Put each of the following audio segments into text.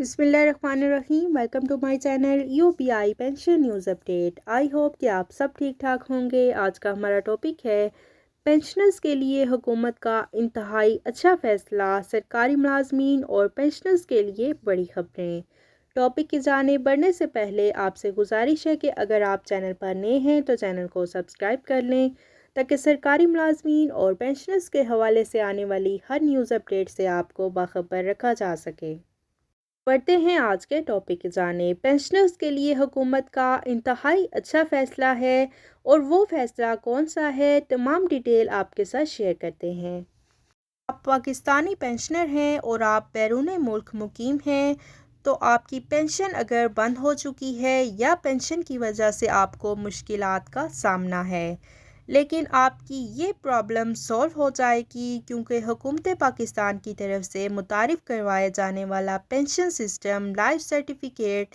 بسم اللہ الرحمن الرحیم۔ Welcome to my channel UPI pension news update. I hope کہ آپ سب ٹھیک ٹھاک ہوں گے۔ آج کا ہمارا ٹاپک ہے پینشنرز کے لیے حکومت کا انتہائی اچھا فیصلہ، سرکاری ملازمین اور پینشنرز کے لیے بڑی خبریں۔ ٹاپک کی جانب بڑھنے سے پہلے آپ سے گزارش ہے کہ اگر آپ چینل پر نئے ہیں تو چینل کو سبسکرائب کر لیں تاکہ سرکاری ملازمین اور پینشنرز کے حوالے سے آنے والی ہر نیوز اپڈیٹ سے آپ کو باخبر رکھا جا سکے۔ بڑھتے ہیں آج کے ٹاپک کی جانب۔ پینشنرز کے لیے حکومت کا انتہائی اچھا فیصلہ ہے، اور وہ فیصلہ کون سا ہے، تمام ڈیٹیل آپ کے ساتھ شیئر کرتے ہیں۔ آپ پاکستانی پینشنر ہیں اور آپ بیرون ملک مقیم ہیں تو آپ کی پینشن اگر بند ہو چکی ہے یا پینشن کی وجہ سے آپ کو مشکلات کا سامنا ہے، لیکن آپ کی یہ پرابلم سولو ہو جائے گی، کیونکہ حکومت پاکستان کی طرف سے متعارف کروایا جانے والا پینشن سسٹم، لائف سرٹیفکیٹ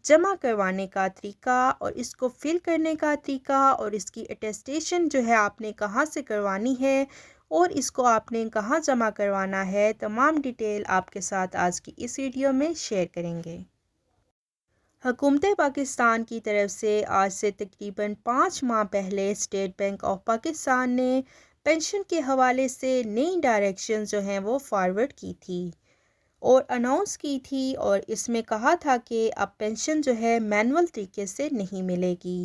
جمع کروانے کا طریقہ اور اس کو فل کرنے کا طریقہ اور اس کی اٹیسٹیشن جو ہے آپ نے کہاں سے کروانی ہے اور اس کو آپ نے کہاں جمع کروانا ہے، تمام ڈیٹیل آپ کے ساتھ آج کی اس ویڈیو میں شیئر کریں گے۔ حکومت پاکستان کی طرف سے آج سے تقریباً 5 ماہ پہلے اسٹیٹ بینک آف پاکستان نے پینشن کے حوالے سے نئی ڈائریکشن جو ہیں وہ فارورڈ کی تھی اور اناؤنس کی تھی، اور اس میں کہا تھا کہ اب پینشن جو ہے مینول طریقے سے نہیں ملے گی۔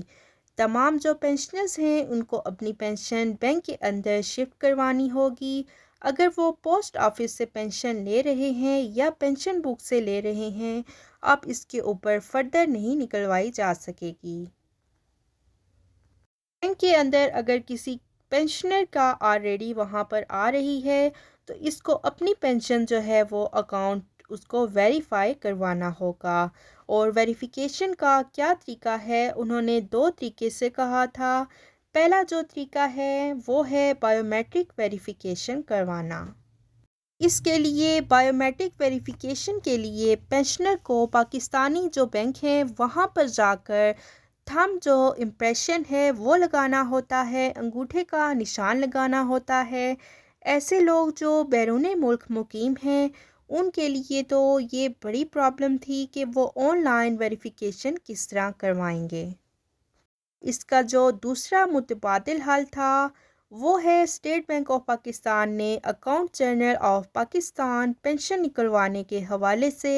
تمام جو پینشنرز ہیں ان کو اپنی پینشن بینک کے اندر شفٹ کروانی ہوگی۔ اگر وہ پوسٹ آفس سے پینشن لے رہے ہیں یا پینشن بک سے لے رہے ہیں، اب اس کے اوپر فردر نہیں نکلوائی جا سکے گی۔ بینک کے اندر اگر کسی پینشنر کا آلریڈی وہاں پر آ رہی ہے تو اس کو اپنی پینشن جو ہے وہ اکاؤنٹ اس کو ویریفائی کروانا ہوگا، اور ویریفیکیشن کا کیا طریقہ ہے، انہوں نے 2 طریقے سے کہا تھا۔ پہلا جو طریقہ ہے وہ ہے بائیو میٹرک ویریفیکیشن کروانا۔ اس کے لیے بائیو میٹرک ویریفیکیشن کے لیے پینشنر کو پاکستانی جو بینک ہیں وہاں پر جا کر تھم جو امپریشن ہے وہ لگانا ہوتا ہے، انگوٹھے کا نشان لگانا ہوتا ہے۔ ایسے لوگ جو بیرون ملک مقیم ہیں ان کے لیے تو یہ بڑی پرابلم تھی کہ وہ آن لائن ویریفیکیشن کس طرح کروائیں گے۔ اس کا جو دوسرا متبادل حل تھا وہ ہے اسٹیٹ بینک آف پاکستان نے account general of Pakistan pension نکلوانے کے حوالے سے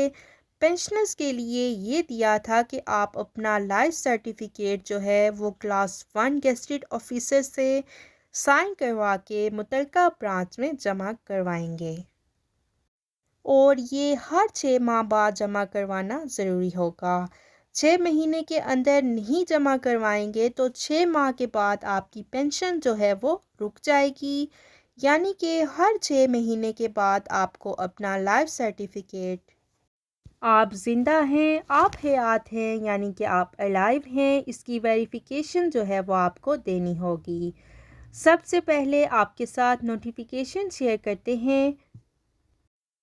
پینشنرز کے لیے یہ دیا تھا کہ آپ اپنا لائف سرٹیفکیٹ جو ہے وہ کلاس 1 گیزٹڈ آفیسر سے سائن کروا کے متعلقہ برانچ میں جمع کروائیں گے، اور یہ ہر 6 ماہ بعد جمع کروانا ضروری ہوگا۔ 6 مہینے کے اندر نہیں جمع کروائیں گے تو 6 ماہ کے بعد آپ کی پینشن جو ہے وہ رک جائے گی، یعنی کہ ہر 6 مہینے کے بعد آپ کو اپنا لائف سرٹیفکیٹ، آپ زندہ ہیں، آپ حیات ہیں، یعنی کہ آپ الائیو ہیں، اس کی ویریفیکیشن جو ہے وہ آپ کو دینی ہوگی۔ سب سے پہلے آپ کے ساتھ نوٹیفیکیشن شیئر کرتے ہیں۔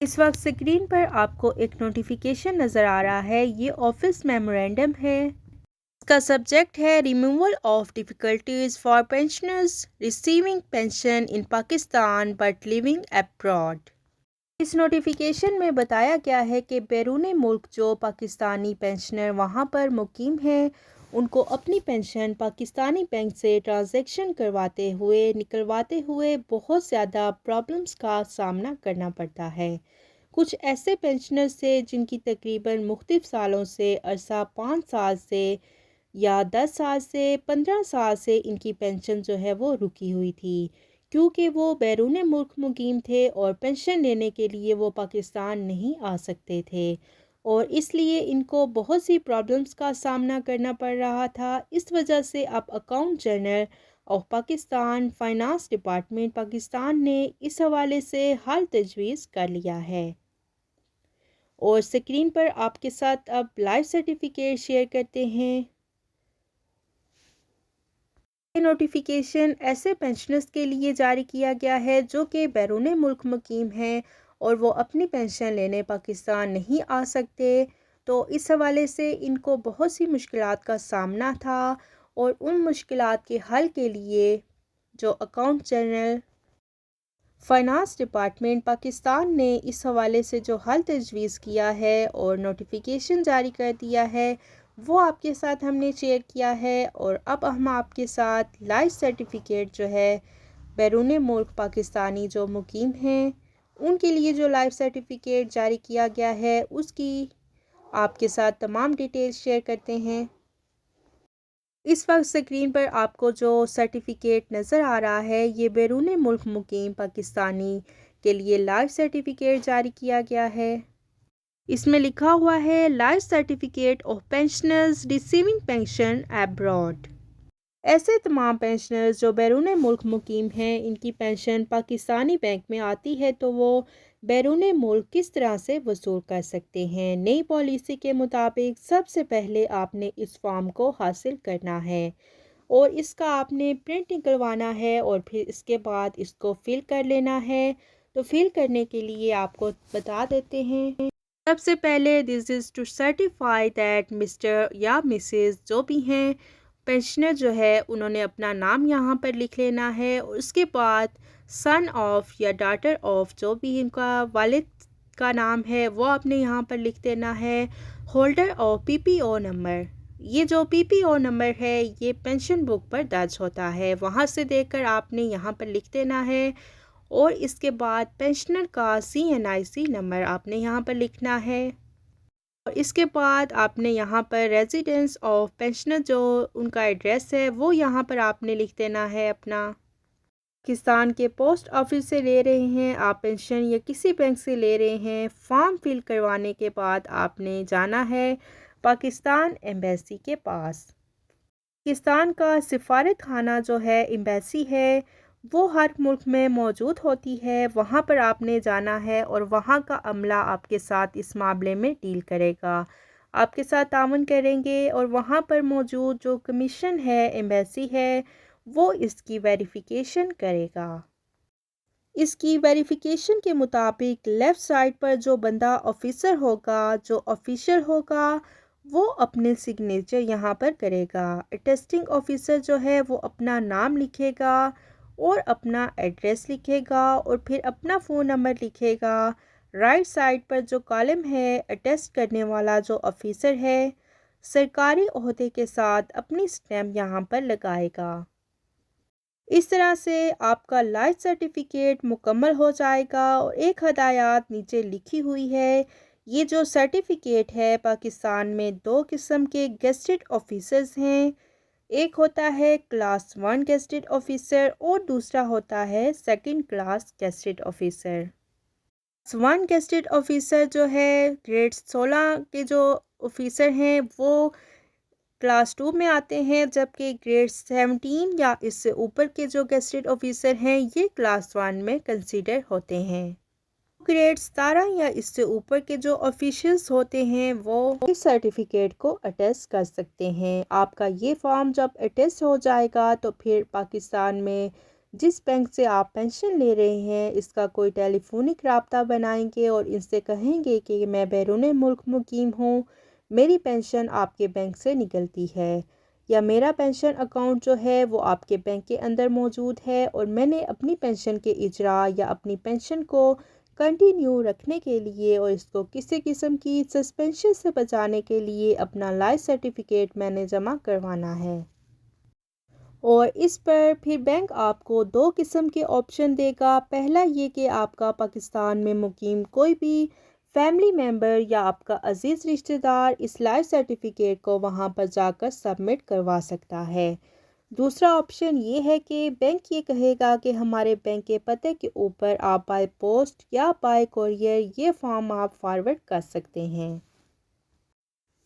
اس وقت سکرین پر آپ کو ایک نوٹیفیکیشن نظر آ رہا ہے، یہ آفس میمورینڈم ہے۔ اس کا سبجیکٹ ہے removal of difficulties for pensioners receiving pension in Pakistan but living abroad. اس نوٹیفیکیشن میں بتایا گیا ہے کہ بیرون ملک جو پاکستانی پینشنر وہاں پر مقیم ہیں ان کو اپنی پینشن پاکستانی بینک سے ٹرانزیکشن نکلواتے ہوئے بہت زیادہ پرابلمز کا سامنا کرنا پڑتا ہے۔ کچھ ایسے پینشنر سے جن کی تقریباً مختلف سالوں سے عرصہ 5 سال سے یا 10 سال سے 15 سال سے ان کی پینشن جو ہے وہ رکی ہوئی تھی، کیونکہ وہ بیرون ملک مقیم تھے اور پینشن لینے کے لیے وہ پاکستان نہیں آ سکتے تھے، اور اس لیے ان کو بہت سی پرابلمز کا سامنا کرنا پڑ رہا تھا۔ اس وجہ سے اب account general of Pakistan finance department Pakistan نے اس حوالے سے حل تجویز کر لیا ہے، اور سکرین پر آپ کے ساتھ اب لائف سرٹیفکیٹ شیئر کرتے ہیں۔ یہ نوٹیفیکیشن ایسے پینشنرز کے لیے جاری کیا گیا ہے جو کہ بیرون ملک مقیم ہیں اور وہ اپنی پینشن لینے پاکستان نہیں آ سکتے، تو اس حوالے سے ان کو بہت سی مشکلات کا سامنا تھا، اور ان مشکلات کے حل کے لیے جو account general finance department Pakistan نے اس حوالے سے جو حل تجویز کیا ہے اور نوٹیفیکیشن جاری کر دیا ہے وہ آپ کے ساتھ ہم نے شیئر کیا ہے، اور اب ہم آپ کے ساتھ لائف سرٹیفکیٹ جو ہے بیرون ملک پاکستانی جو مقیم ہیں ان کے لیے جو لائف سرٹیفکیٹ جاری کیا گیا ہے اس کی آپ کے ساتھ تمام ڈیٹیلز شیئر کرتے ہیں۔ اس وقت اسکرین پر آپ کو جو سرٹیفکیٹ نظر آ رہا ہے یہ بیرون ملک مقیم پاکستانی کے لیے لائف سرٹیفکیٹ جاری کیا گیا ہے۔ اس میں لکھا ہوا ہے life certificate of pensioners receiving pension abroad. ایسے تمام پینشنرز جو بیرون ملک مقیم ہیں ان کی پینشن پاکستانی بینک میں آتی ہے تو وہ بیرون ملک کس طرح سے وصول کر سکتے ہیں۔ نئی پالیسی کے مطابق سب سے پہلے آپ نے اس فارم کو حاصل کرنا ہے اور اس کا آپ نے پرنٹ نکلوانا ہے اور پھر اس کے بعد اس کو فل کر لینا ہے۔ تو فل کرنے کے لیے آپ کو بتا دیتے ہیں، سب سے پہلے دس از ٹو سرٹیفائی دیٹ مسٹر یا مسز جو بھی ہیں پینشنر جو ہے انہوں نے اپنا نام یہاں پر لکھ لینا ہے، اور اس کے بعد سن آف یا ڈاٹر آف جو بھی ان کا والد کا نام ہے وہ آپ نے یہاں پر لکھ دینا ہے۔ Holder of P P O number, یہ جو پی پی او نمبر ہے یہ پینشن بک پر درج ہوتا ہے، وہاں سے دیکھ کر آپ نے یہاں پر لکھ دینا ہے، اور اس کے بعد پینشنر کا CNIC نمبر آپ نے یہاں پر لکھنا ہے، اور اس کے بعد آپ نے یہاں پر ریزیڈنس آف پینشنر جو ان کا ایڈریس ہے وہ یہاں پر آپ نے لکھ دینا ہے اپنا۔ پاکستان کے پوسٹ آفس سے لے رہے ہیں آپ پینشن یا کسی بینک سے لے رہے ہیں، فارم فل کروانے کے بعد آپ نے جانا ہے پاکستان ایمبیسی کے پاس۔ پاکستان کا سفارت خانہ جو ہے ایمبیسی ہے وہ ہر ملک میں موجود ہوتی ہے، وہاں پر آپ نے جانا ہے اور وہاں کا عملہ آپ کے ساتھ اس معاملے میں ڈیل کرے گا، آپ کے ساتھ تعاون کریں گے، اور وہاں پر موجود جو کمیشن ہے ایمبیسی ہے وہ اس کی ویریفیکیشن کرے گا۔ اس کی ویریفیکیشن کے مطابق لیفٹ سائڈ پر جو بندہ آفیسر ہوگا، جو آفیشر ہوگا، وہ اپنے سگنیچر یہاں پر کرے گا۔ اٹیسٹنگ آفیسر جو ہے وہ اپنا نام لکھے گا اور اپنا ایڈریس لکھے گا اور پھر اپنا فون نمبر لکھے گا۔ رائٹ سائڈ پر جو کالم ہے اٹیسٹ کرنے والا جو آفیسر ہے سرکاری عہدے کے ساتھ اپنی سٹیمپ یہاں پر لگائے گا۔ اس طرح سے آپ کا لائف سرٹیفکیٹ مکمل ہو جائے گا، اور ایک ہدایات نیچے لکھی ہوئی ہے۔ یہ جو سرٹیفکیٹ ہے پاکستان میں 2 قسم کے گیزٹڈ آفیسرز ہیں، ایک ہوتا ہے کلاس 1 گیزٹڈ آفیسر اور دوسرا ہوتا ہے second class gazetted officer. Class 1 gazetted officer جو ہے گریڈ 16 کے جو آفیسر ہیں وہ کلاس 2 میں آتے ہیں، جبکہ گریڈ 17 یا اس سے اوپر کے جو گیزٹڈ آفیسر ہیں یہ کلاس 1 میں کنسیڈر ہوتے ہیں۔ گریڈ 17 یا اس سے اوپر کے جو آفیشلز ہوتے ہیں وہ اس سرٹیفکیٹ کو اٹیسٹ کر سکتے ہیں۔ آپ کا یہ فارم جب اٹیسٹ ہو جائے گا تو پھر پاکستان میں جس بینک سے آپ پینشن لے رہے ہیں اس کا کوئی ٹیلی فونک رابطہ بنائیں گے اور ان سے کہیں گے کہ میں بیرون ملک مقیم ہوں، میری پینشن آپ کے بینک سے نکلتی ہے، یا میرا پینشن اکاؤنٹ جو ہے وہ آپ کے بینک کے اندر موجود ہے، اور میں نے اپنی پینشن کے اجراء یا اپنی پینشن کو کنٹینیو رکھنے کے لیے اور اس کو کسی قسم کی سسپینشن سے بچانے کے لیے اپنا لائف سرٹیفکیٹ میں نے جمع کروانا ہے۔ اور اس پر پھر بینک آپ کو 2 قسم کے آپشن دے گا، پہلا یہ کہ آپ کا پاکستان میں مقیم کوئی بھی فیملی ممبر یا آپ کا عزیز رشتہ دار اس لائف سرٹیفکیٹ کو وہاں پر جا کر سبمٹ کروا سکتا ہے۔ دوسرا آپشن یہ ہے کہ بینک یہ کہے گا کہ ہمارے بینک کے پتے کے اوپر آپ بائی پوسٹ یا بائی کوریئر یہ فارم آپ فارورڈ کر سکتے ہیں۔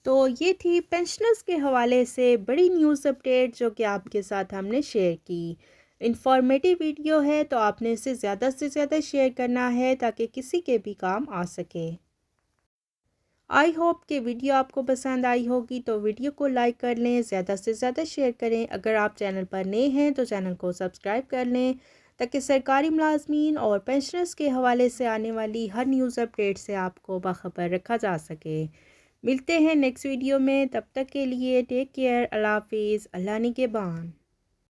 تو یہ تھی پینشنرز کے حوالے سے بڑی نیوز اپڈیٹ جو کہ آپ کے ساتھ ہم نے شیئر کی۔ انفارمیٹیو ویڈیو ہے تو آپ نے اسے زیادہ سے زیادہ شیئر کرنا ہے تاکہ کسی کے بھی کام آ سکے۔ آئی ہوپ کہ ویڈیو آپ کو پسند آئی ہوگی، تو ویڈیو کو لائک کر لیں، زیادہ سے زیادہ شیئر کریں۔ اگر آپ چینل پر نئے ہیں تو چینل کو سبسکرائب کر لیں تاکہ سرکاری ملازمین اور پینشنرز کے حوالے سے آنے والی ہر نیوز اپڈیٹ سے آپ کو باخبر رکھا جا سکے۔ ملتے ہیں نیکسٹ ویڈیو میں، تب تک کے لیے ٹیک کیئر، اللہ حافظ، اللہ نگہبان۔